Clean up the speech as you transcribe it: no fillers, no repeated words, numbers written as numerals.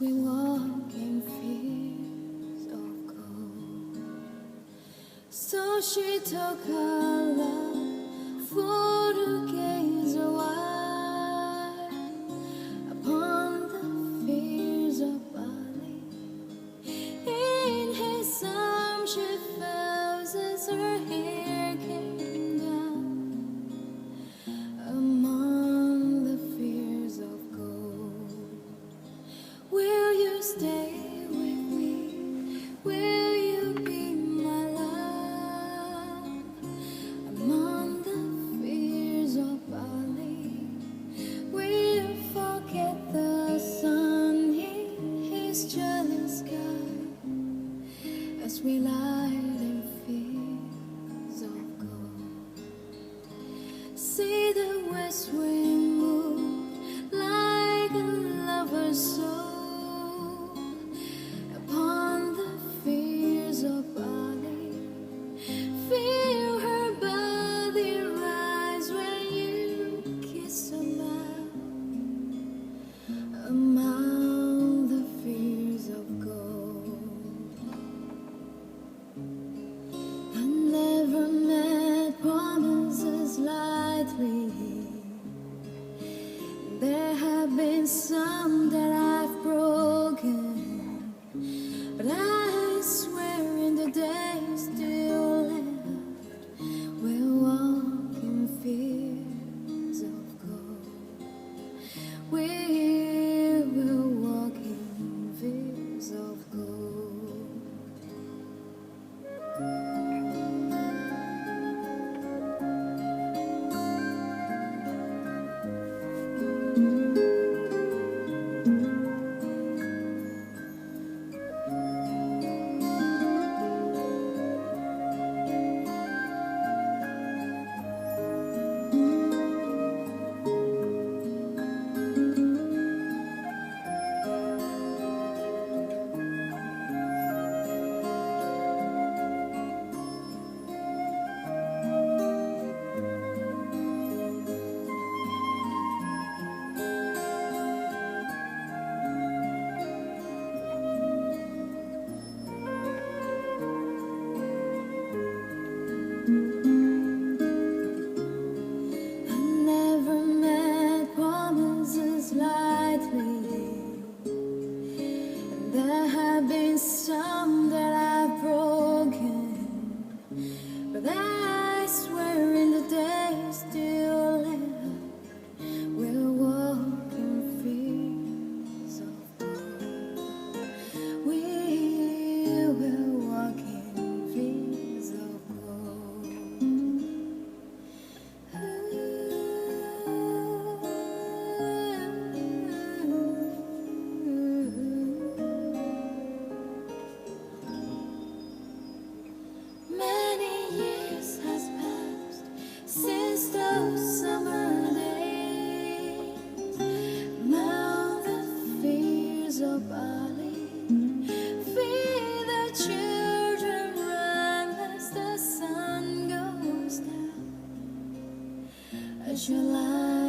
we walk in fields of gold. So she took her love for to gaze a while upon the fields of Bali. In his arms she felt as her hair came down among the fields of gold. Will you stay with me? Will you be my love among the fields of Bali? Will you forget the sun in his jealous sky as we light in fields of gold? See the west wind move like a lover's soul upon the fields of Bali. Feel her body rise when you kiss her mouth among the fields of gold. I never met promises lightly. There have been some that I've broken, but I swear in the days still left, we'll walk in fields of gold. We will walk in fields of gold. I never met promises lightly. There have been some that I've broken, but I swear in the days still left, we'll walk in fields of gold. We will walk in fields of gold. Many years has passed since those summer days among the fields of Bali. Feel the children run as the sun goes down as your light